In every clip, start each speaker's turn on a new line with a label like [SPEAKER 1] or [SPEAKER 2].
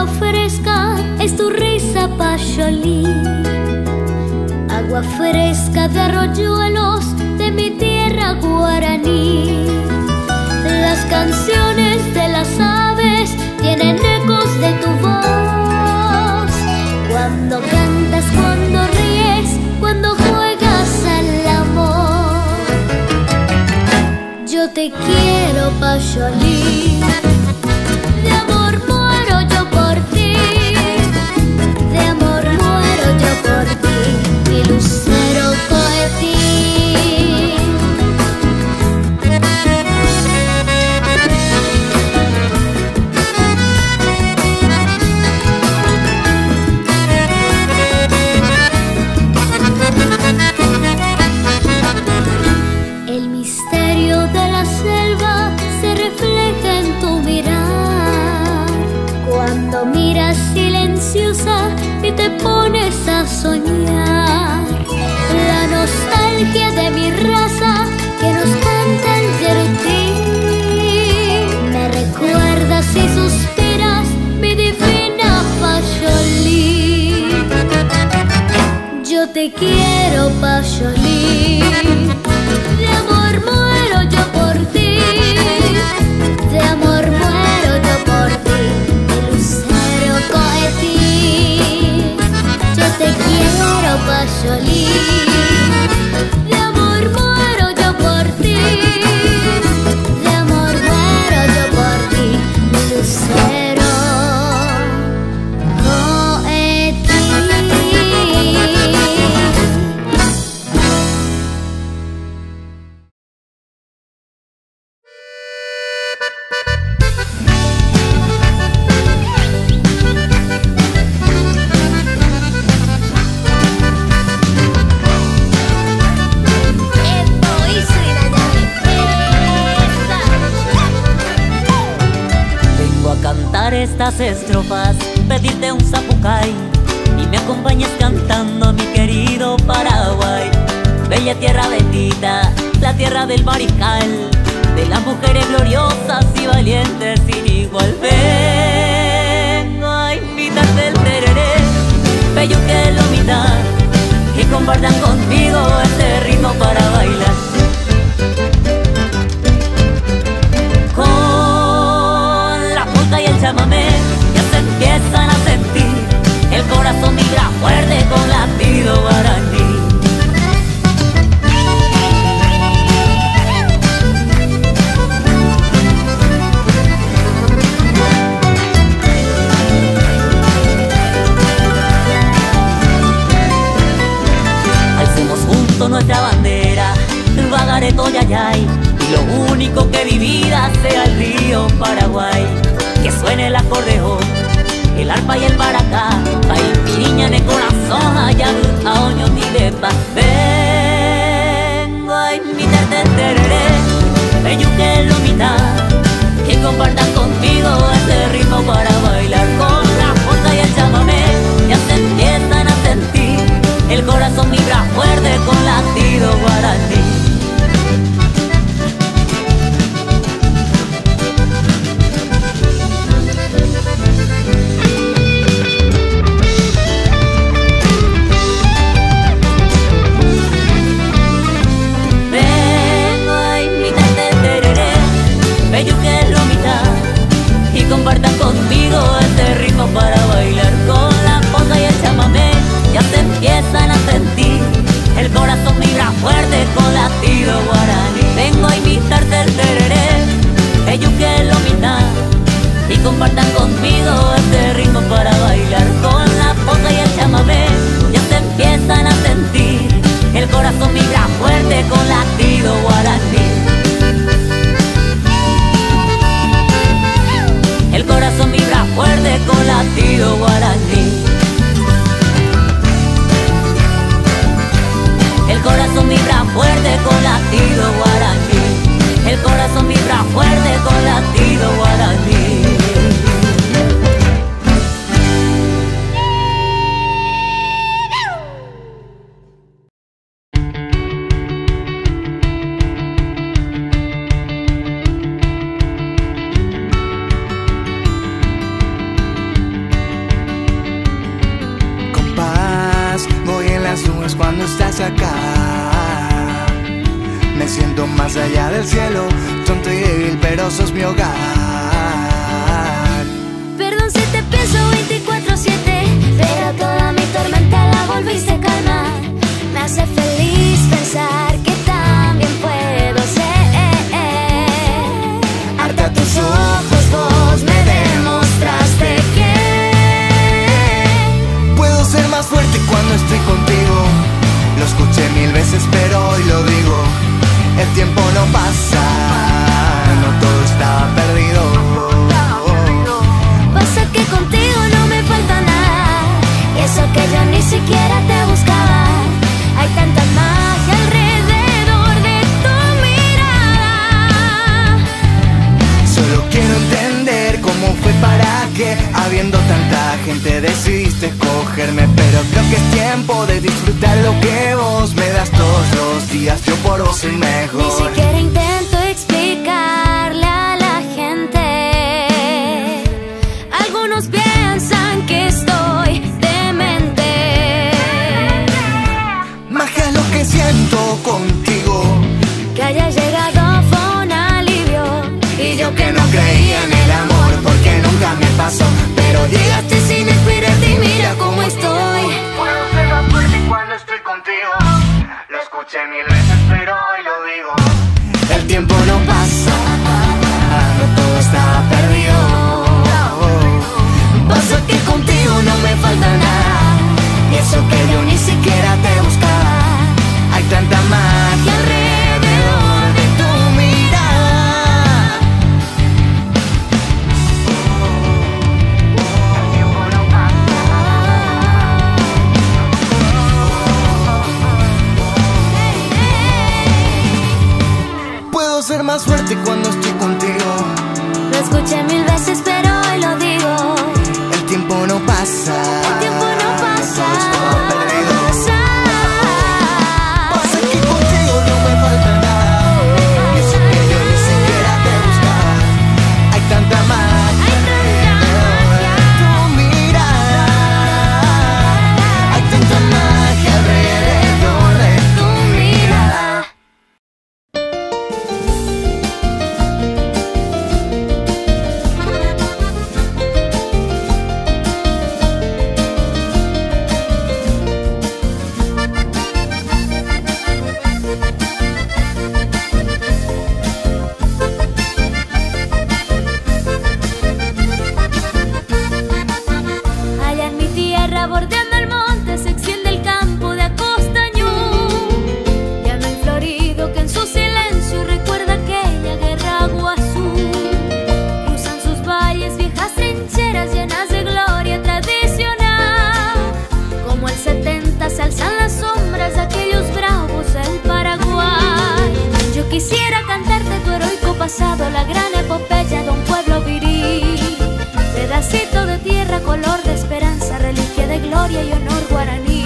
[SPEAKER 1] agua fresca es tu risa, Payolí. Agua fresca de arroyuelos de mi tierra guaraní. Las canciones de las aves tienen ecos de tu voz. Cuando cantas, cuando ríes, cuando juegas al amor. Yo te quiero, Payolí. De amor muero yo por ti. De amor muero yo por ti, mi lucero cohetí. El misterio de la selva se refleja en tu mirar, cuando miras silenciosa y te pones a soñar. La nostalgia de mi raza que nos canta el yertí. Me recuerdas y suspiras, mi divina Payolí. Yo te quiero, Payolí. De amor muero yo por ti. De amor muero yo por ti, mi lucero cohetí. Yo te quiero, Payolí. De amor muero yo por ti. De amor muero yo por ti, mi lucero cohetí.
[SPEAKER 2] Estas estrofas, pedirte un zapucay y me acompañes cantando, mi querido Paraguay. Bella tierra bendita, la tierra del mariscal, de las mujeres gloriosas y valientes sin igual. Vengo a invitarte el tereré, bello que lo mitad, que compartan conmigo este ritmo para bailar. Llámame, ya se empiezan a sentir, el corazón vibra fuerte con latido guaraní. Alcemos juntos nuestra bandera, vagaré toyayay, y lo único que mi vida sea el río Paraguay. Que suene el acordeón, el arpa y el maracá, ay piriña en el corazón, allá a oño ni de paz. Vengo a invitarte el tereré, bello que lo mitad, que compartan conmigo este ritmo para bailar. Con la fuerza y el chamamé, ya se empiezan a sentir, el corazón vibra fuerte con latido guaraní. Compartan conmigo este ritmo para bailar. Con la ponga y el chamamé ya se empiezan a sentir, el corazón vibra fuerte con latido guaraní. Vengo a invitarte el tereré, ellos que lo mitad, y compartan conmigo este ritmo para bailar. Con la ponga y el chamamé ya se empiezan a sentir, el corazón vibra fuerte con latido guaraní. El corazón vibra fuerte con latido guaraní. El corazón vibra
[SPEAKER 3] acá. Me siento más allá del cielo, tonto y débil, pero sos mi hogar.
[SPEAKER 1] Perdón si te pienso 24/7, pero toda mi tormenta la volviste a calmar. Me hace feliz pensar que también puedo ser. Harta tus ojos, vos me demostraste que
[SPEAKER 3] puedo ser más fuerte cuando estoy contigo. Lo escuché 1000 veces, pero hoy lo digo. El tiempo no pasa, no todo estaba perdido.
[SPEAKER 1] pasa que contigo no me falta nada, y eso que yo ni siquiera te buscaba. Hay tanta magia alrededor de tu mirada.
[SPEAKER 3] Solo quiero entender cómo fue para que, habiendo tanta gente, decidiste escogerme. Pero creo que es tiempo de disfrutar lo que vos me das todos los días. Yo por vos soy mejor.
[SPEAKER 1] Ni siquiera intento explicarle a la gente. Algunos piensan que estoy demente.
[SPEAKER 3] Magia es lo que siento contigo.
[SPEAKER 1] Que haya llegado fue un alivio.
[SPEAKER 3] Y yo que no creía en el amor, porque nunca me pasó. Pero llegaste sin esperarte y mira cómo estoy. Puedo ser más fuerte cuando estoy contigo. Lo escuché 1000 veces, pero hoy lo digo. El tiempo no pasa, no todo estaba perdido. Pasa que contigo no me falta nada, y eso que yo ni siquiera te buscaba. Hay tanta magia alrededor de tu mirada. El tiempo no pasa. Puedo ser más fuerte cuando estoy contigo.
[SPEAKER 1] Lo escuché 1000 veces, pero hoy lo digo.
[SPEAKER 3] El tiempo no pasa.
[SPEAKER 1] El tiempo no pasa.
[SPEAKER 3] Todo estaba perdido. Pasa que contigo no me falta nada, y eso que yo ni siquiera te buscaba. Hay tanta magia alrededor de tu mirada. Hay tanta magia alrededor de tu mirada.
[SPEAKER 1] Allá en mi tierra, bordeando el monte, se extiende el campo de Acostañú. Ya no hay florido que en su silencio recuerda aquella guerra azul. Cruzan sus valles viejas trincheras llenas de gloria tradicional. Como el 70 se alzan las sombras de aquellos bravos del Paraguay. Yo quisiera cantarte tu heroico pasado, la gran epopeya de un pueblo viril. Pedacito de tierra, color de esperanza, reliquia de gloria y honor guaraní.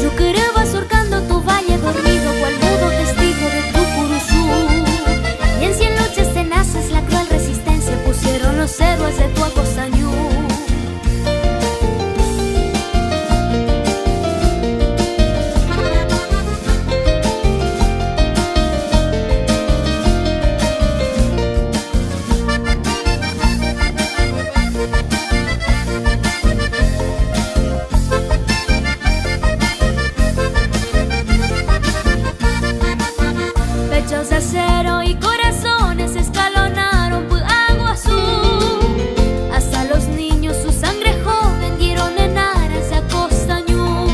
[SPEAKER 1] Yuquereva surcando tu valle dormido, cual mudo testigo de tu curuzú. Y en 100 luchas tenaces la cruel resistencia pusieron los héroes de tu Acostañú. Pechos de acero y corazones escalonaron Puaguazú. Hasta los niños su sangre joven dieron en aras de Acostañú.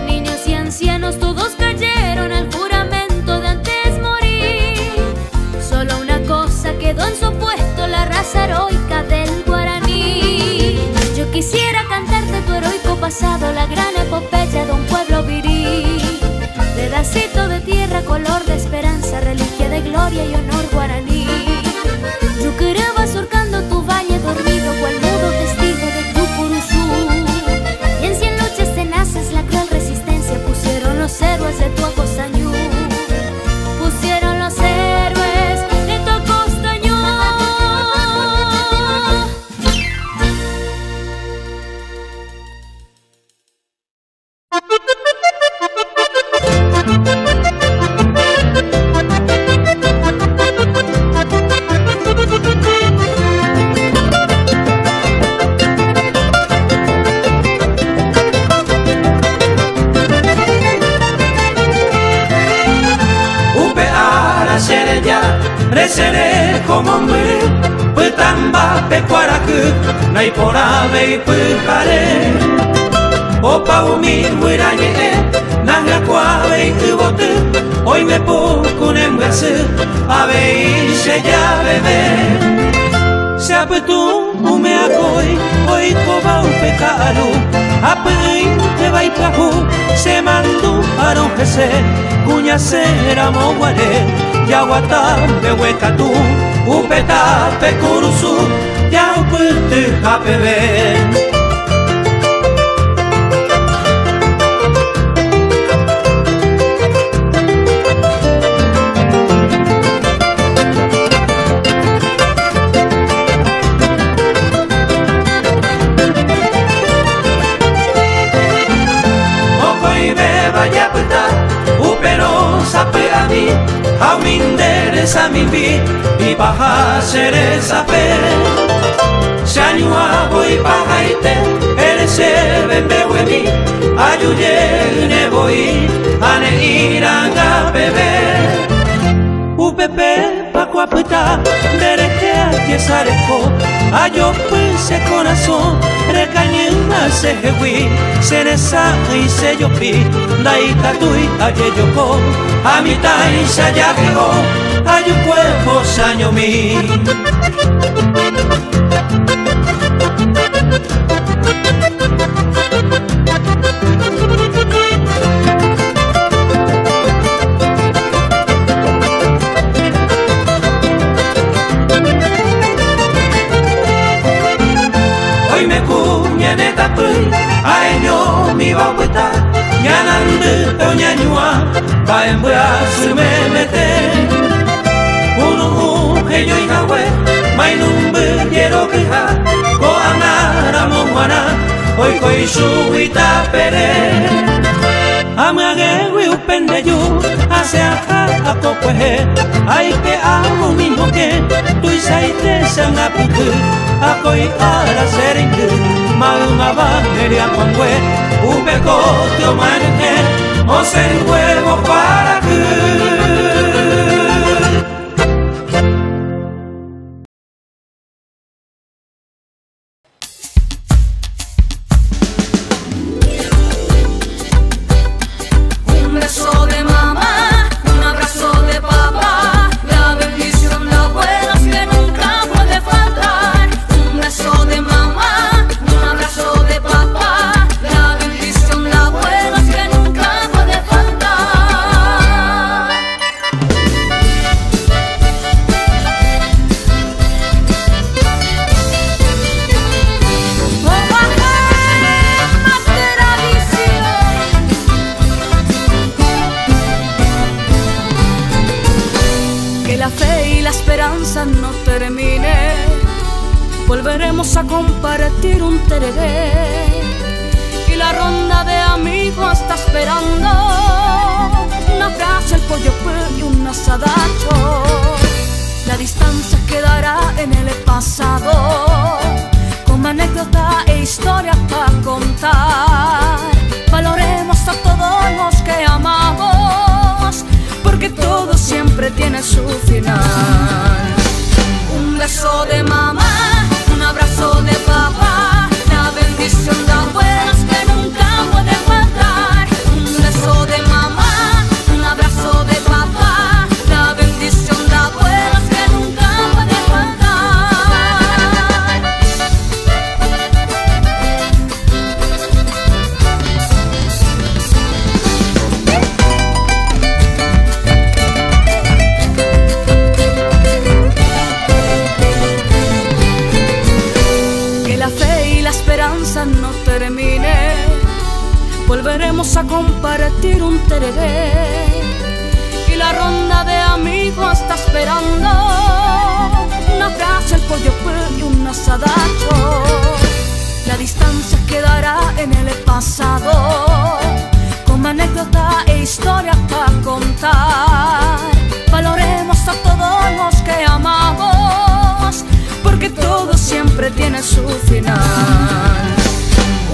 [SPEAKER 1] Niños y ancianos todos cayeron al juramento de antes morir. Solo una cosa quedó en su puesto, la raza heroica del guaraní. Yo quisiera cantarte tu heroico pasado, la gran epopeya de un pueblo viril. Pedacito de tierra, color de esperanza, reliquia de gloria y honor guaraní. Yuquereva surcando tu valle dormido, cual mudo testigo de tu curuzú. Y en 100 luchas tenaces la cruel resistencia pusieron los héroes de tu Acostañú. Pusieron los héroes de tu Acostañú.
[SPEAKER 4] pecuaraku naipora veipukare Opa umi muirañe nanga kwa veikubotu Oime pukunen gasu abei se ya bebe Seapetu umeakoi oiko bau pekaru Apein te vaipahu se mandu aronjese Kuña sera moguare Yaguata bewekatu Upeta pekurusu Yauputu hapebe Sapeani, a mi interesa mi vi y baja seresa pe. Se añua voy pajaite, el se bebe huemi, ayuye ne voy a ne iranga bebe. Upepe pacuaputa, dereje a yesareco, ayo pues corazón, recañena se jehui, seresa y se yopi, daika tui ayeyoko. A mi taisa ya llegó, hay un cuerpo saño mi. Hoy me cuña neta pui, aeño mi baueta, ñanande toñañua. Va en brazo me mete Unu heyo igawe Mainumbe quiero queja Ko anara mohuana Hoy koi suita pere Amage wi upende yu Ase aja akokwehe Ay que amo mismo que Tu isaite sanga puku Akoi ara seringu Maungaba neria kwangwe Upeko teo manike Os el huevo para que
[SPEAKER 5] Un beso de mamá, un abrazo de papá, la bendición de abuelos que nunca puede faltar. Un beso de mamá, un abrazo de papá, la bendición de abuelos que nunca puede faltar. Que la fe y la esperanza no termine, volveremos a compartir un tereré y la ronda de amigos está esperando un abrazo, el pollo y un asadacho. La distancia quedará en el pasado como anécdota e historia para contar. Valoremos a todos los que amamos, porque todo siempre tiene su final. Un beso de mamá, un abrazo de papá, la bendición de abuelos que nunca puede faltar. Un beso de mamá, un abrazo de papá, la bendición de abuelos que nunca puede faltar. No termine, volveremos a compartir un tereré y la ronda de amigos está esperando un abrazo, el pollo y un asadacho. La distancia quedará en el pasado como anécdota e historia para contar. Valoremos a todos los que amamos, porque todo siempre tiene su final.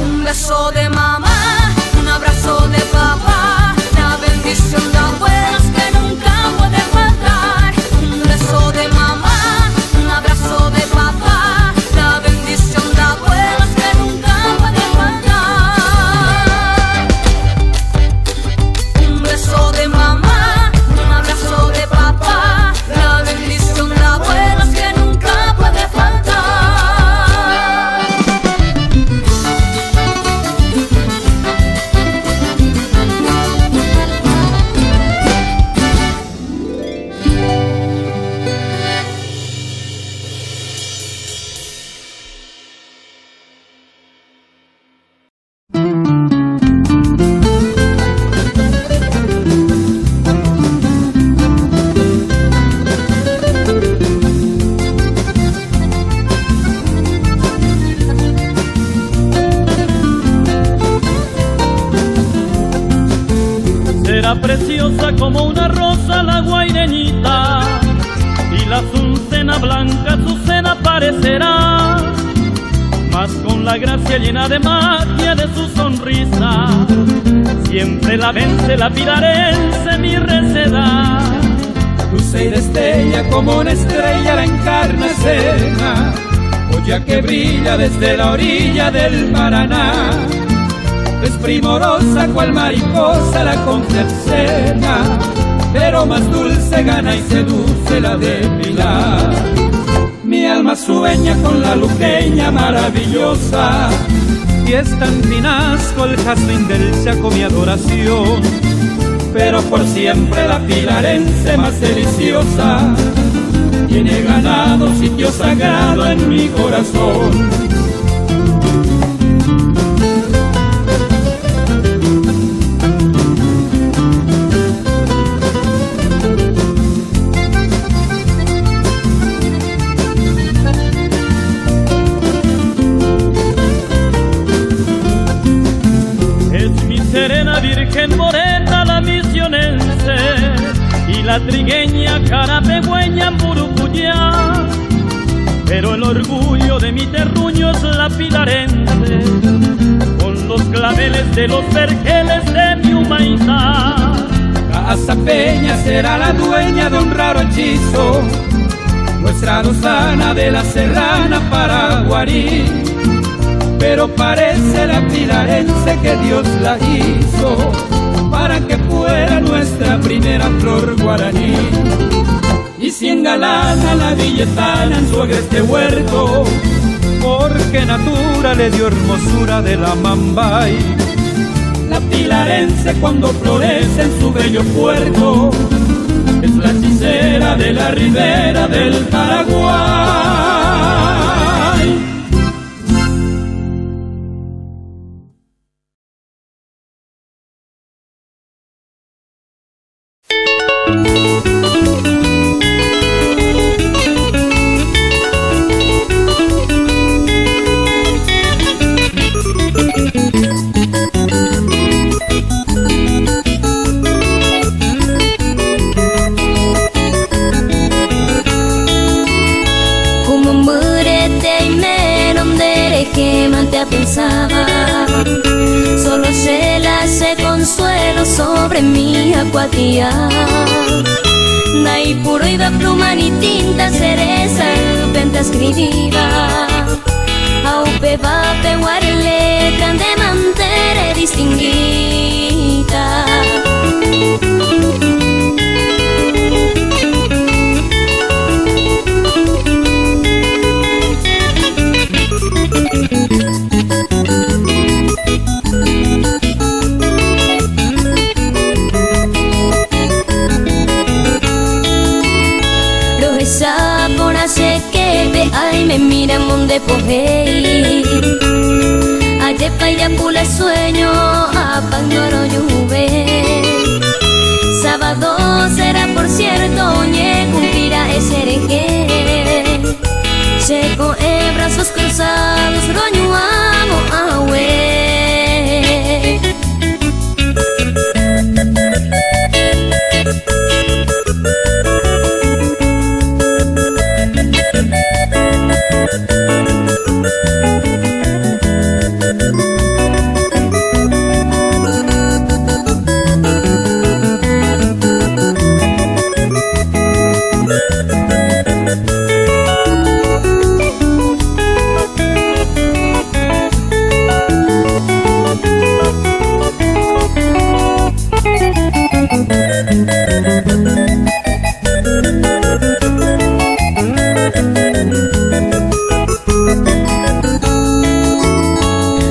[SPEAKER 5] Un beso de mamá, un abrazo de papá, la bendición de abuelos que nunca puede faltar. Un beso de mamá, un abrazo de papá,
[SPEAKER 6] Será preciosa como una rosa la guaireñita, y la azucena blanca su cena parecerá, mas con la gracia llena de magia de su sonrisa, siempre la vence la pilarense mi receda.
[SPEAKER 4] Luce y destella como una estrella la encarna escena, joya que brilla desde la orilla del Paraná. Es primorosa cual mariposa la concercena, pero más dulce gana y seduce la de Pilar. Mi alma sueña con la luqueña maravillosa, y es tan pinazco el jazmín del Chaco mi adoración, pero por siempre la pilarense más deliciosa tiene ganado sitio sagrado en mi corazón.
[SPEAKER 6] Virgen morena la misionense, y la trigueña carapegüeña Mburupuyá, pero el orgullo de mi terruño es la pilarense, con los claveles de los vergeles de mi humanidad.
[SPEAKER 4] Casa Peña será la dueña de un raro hechizo, nuestra Rosana de la Serrana Paraguarí, pero parece la pilarense que Dios la hizo para que fuera nuestra primera flor guaraní. Y si engalana la villetana en su agreste huerto, porque natura le dio hermosura de la Mambay. La pilarense cuando florece en su bello puerto es la hechicera de la ribera del Paraguay.
[SPEAKER 1] Solo Shela se consuelo sobre mi acuatía. Dai puro iba pluma ni tinta cereza penta escribiva. Aupe vape guarle grande mantere distinguida. Ay, me miran donde pojei. Ayer pa' ya pula sueño, a Pandoro lluve. Sábado será por cierto, ñe cumplirá ese hereje. Checo en brazos cruzados, roño amo ahue.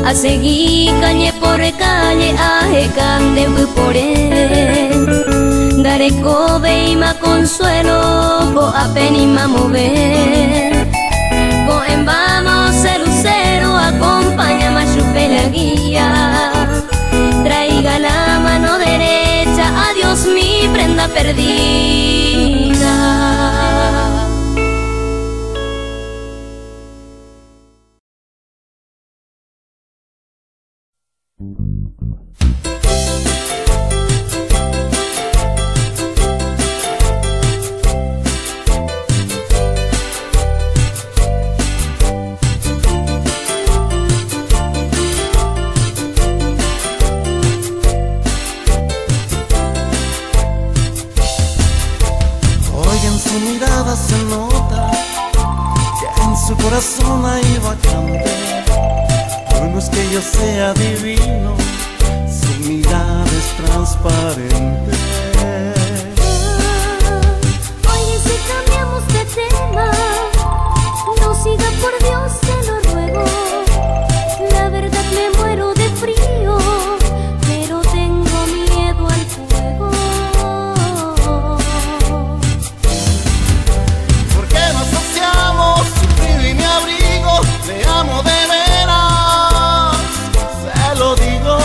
[SPEAKER 1] A seguir calle por calle, aje cande por él. Daré cobe y ma consuelo, co apenas ma mover. Coen vamos el lucero, acompaña ma chupe la guía. Traiga la mano derecha, adiós mi prenda perdida.
[SPEAKER 7] sola y vacante. Pero no es que yo sea divino, su mirada es transparente.
[SPEAKER 1] Oye, si cambiamos de tema, no siga, por Dios, te lo ruego. La verdad me muero de frío, pero tengo miedo al fuego.
[SPEAKER 7] ¿Por qué no asociamos su frío y mi abrigo? Le amo de veras, se lo digo.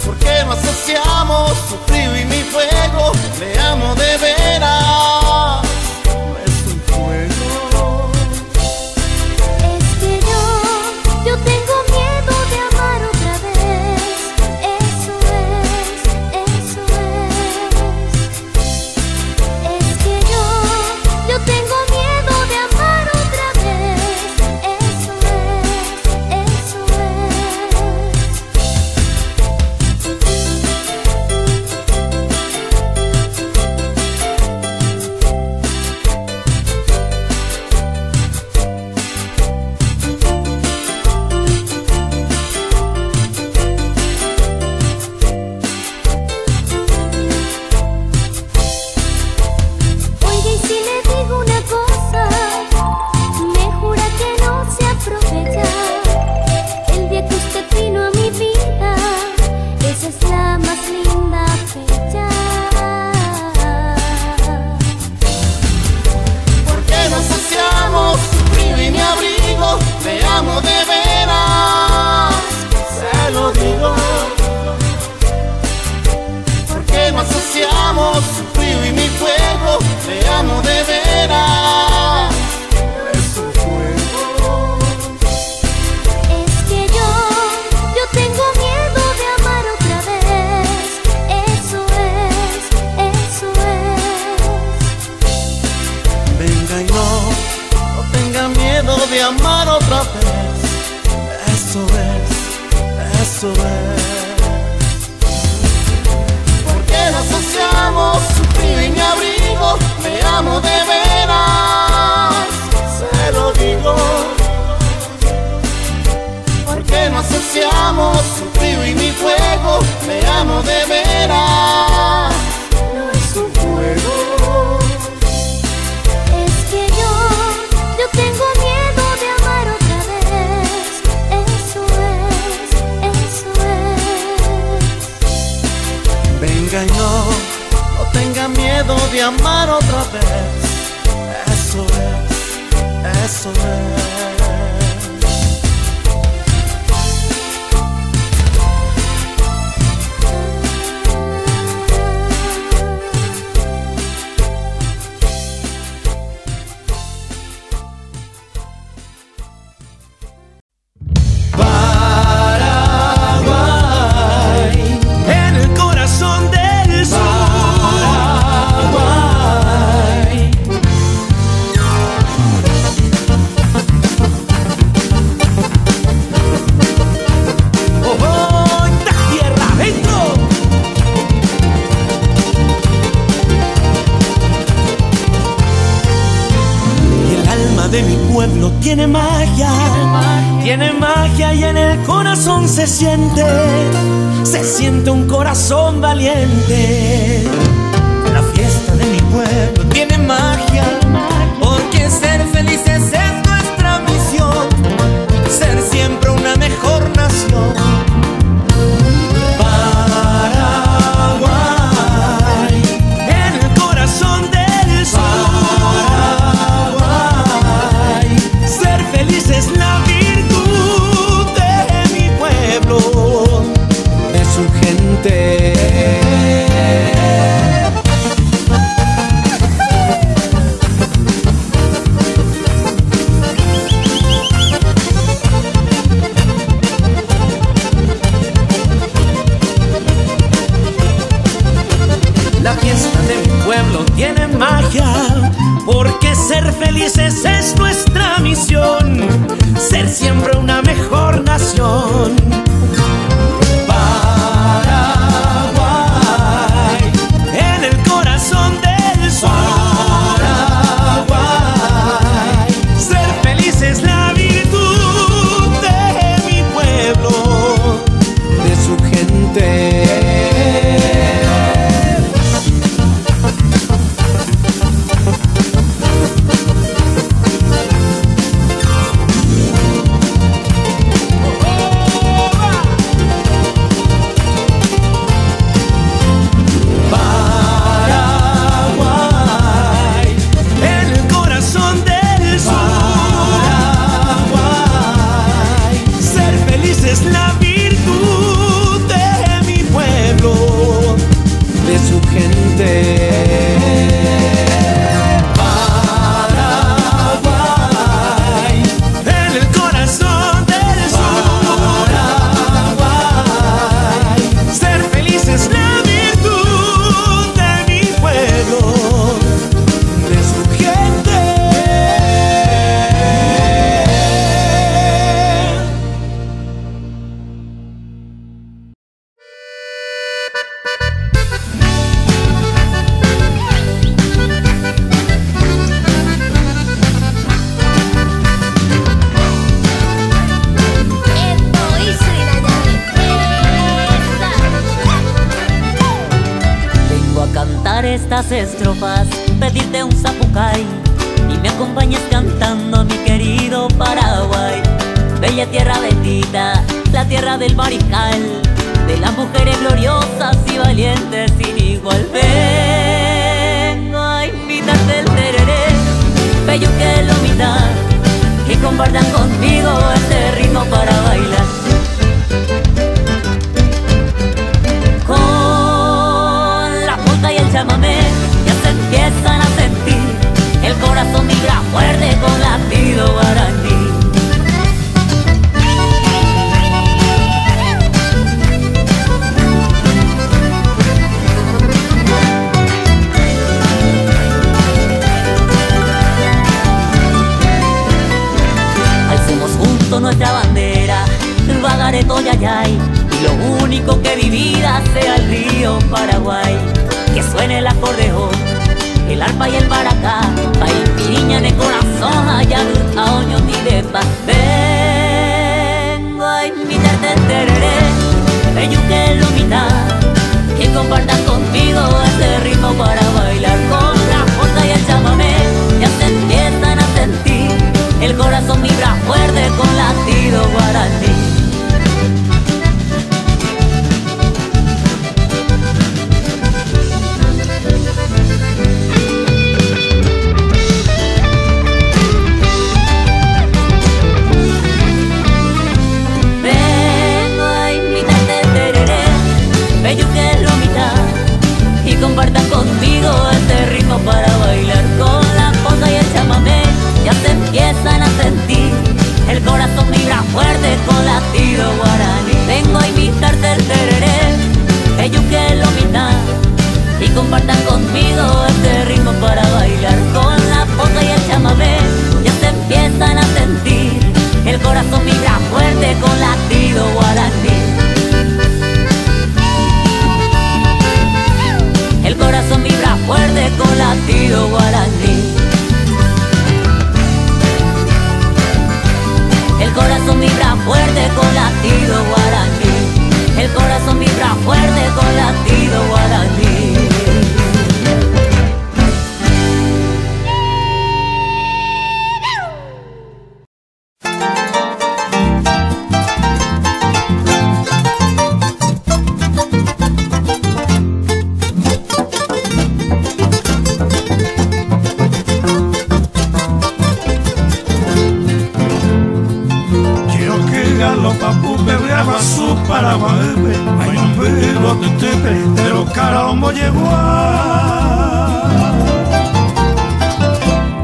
[SPEAKER 7] ¿Por qué no asociamos su frío y mi fuego? Le amo de veras, es un fuego.
[SPEAKER 1] Es que yo tengo miedo de amar otra vez. Eso es, eso es. Es que yo tengo miedo de amar otra vez. Eso es, eso es. Oye, y si le digo una cosa, me jura que no se aprovecha. El día que usted vino a mi vida, esa es la más linda fecha.
[SPEAKER 7] ¿Por qué no asociamos su frío y mi abrigo? Le amo de veras, se lo digo. ¿Por qué no asociamos su frío y mi fuego? Le amo de veras, es un fuego.
[SPEAKER 1] Es que yo tengo miedo de amar otra vez. Eso es, eso es.
[SPEAKER 7] Venga y no tenga miedo de amar otra vez. Eso es, eso es. ¿Por qué no asociamos su frío y mi abrigo? Le amo de veras, se lo digo. ¿Por qué no asociamos su frío y mi fuego? Le amo de veras, no es un juego.
[SPEAKER 1] Es que yo tengo miedo de amar otra vez. Eso es, eso es.
[SPEAKER 7] Venga y no tenga miedo de amar otra vez. Eso es, eso es. Paraguay, en el corazón del sur. Paraguay. Oh, oh, esta tierra adentro. Y el alma de mi pueblo tiene magia y en el corazón se siente un corazón valiente. La fiesta de mi pueblo tiene magia, porque ser felices es nuestra misión, ser siempre una mejor nación. Paraguay, en el corazón del sur. Paraguay, ser feliz es la virtud de mi pueblo, de su gente. La fiesta de mi pueblo tiene magia, porque ser felices es nuestra misión, ser siempre una mejor nación. Paraguay, en el corazón del sur. Paraguay,
[SPEAKER 2] estas estrofas pedirte un zapucay y me acompañes cantando a mi querido Paraguay. Bella tierra bendita, la tierra del mariscal, de las mujeres gloriosas y valientes sin igual. Vengo a invitarte el tereré, bello que lo mitad, y compartan conmigo este ritmo para bailar. Con la polka y el chamamé ya se empiezan a sentir, el corazón vibra fuerte con latido guaraní. Nuestra bandera, el bagareto yayay, y lo único que mi vida sea el río Paraguay. Que suene el acordeón, el arpa y el maracá, pa' niña en el corazón, allá a oño ni de paz. Vengo a invitarte el tereré, bello que lo mitad, que compartan conmigo este ritmo para bailar. Con la polka y el chamamé ya se empiezan a sentir, el corazón vibra fuerte con latido guaraní. Vengo a invitarte el tereré, bello que es lo mitad, y compartan conmigo este ritmo para bailar. Con la polka y el chamamé ya se empiezan a sentir, el corazón vibra fuerte con latido guaraní. Vengo a invitarte el tereré, bello que lo mitad, y compartan conmigo este ritmo para bailar. Con la polka y el chamamé ya se empiezan a sentir, el corazón vibra fuerte con latido guaraní. El corazón vibra fuerte con latido guaraní. El corazón vibra fuerte con latido guaraní. El corazón vibra fuerte con latido guaraní.
[SPEAKER 8] Paraguay, hay un pueblo de tepe, de los carambos llegó a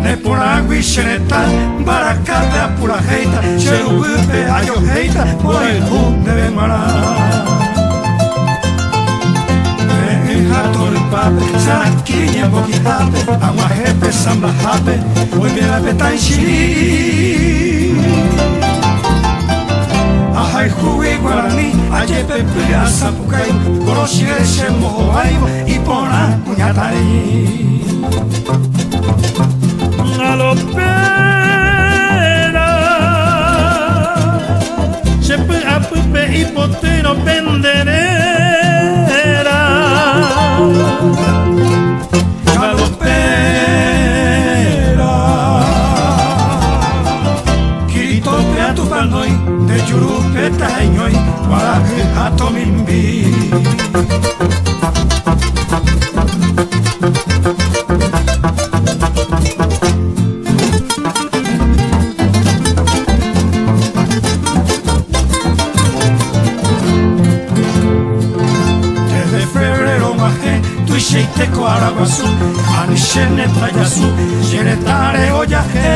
[SPEAKER 8] ne por agua y xeneta, baracate a pura jeita, cherubupe a yo jeita, por el hum de Benmará. En jato el pape, sanaquiña boquitape, aguajepe, sambajape, hoy me la petanchi. Ajay jugué guaraní, ayer pepe a zapucay, conocí ese mojo aibo y pona cuñatay.
[SPEAKER 6] Galopera, chepe a pupe y potero penderera.
[SPEAKER 8] Galopera, kiritope a tu panoy, de yurupe tañoy, guaraje a tomimbi. Sheiteko Araguazú, Anishene Playazú, Yenetare Oyaje.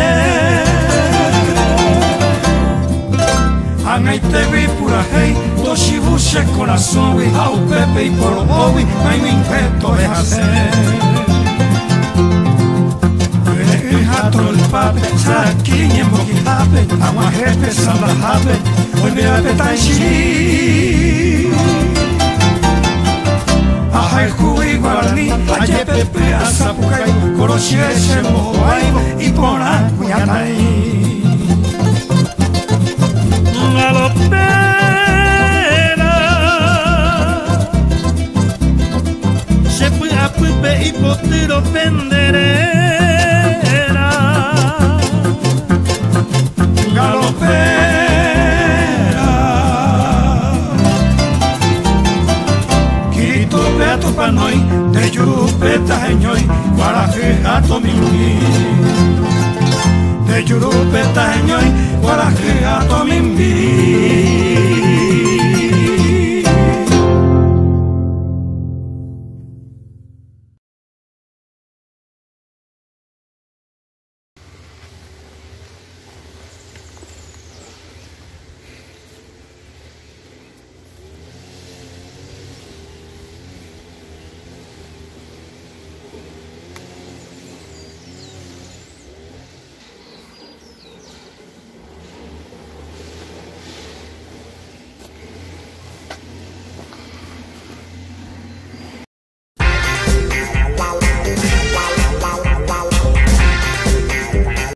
[SPEAKER 8] Angaitevi Purajei, Toshibushe Corazowi, Aupepe y Porobowi, Maiminpeto de Hacer. Jato el pape, Saraquiña en Boquijape, Aguajepe, Sambajape, hoy me apetanchi. Ajay jugué guaraní, ayer pepe a zapucay, conocí ese mojo aibo y pona cuñatay.
[SPEAKER 6] Galopera, chepe a pupe y potero.
[SPEAKER 8] churupeta ñoy, guaraje a tomimbi.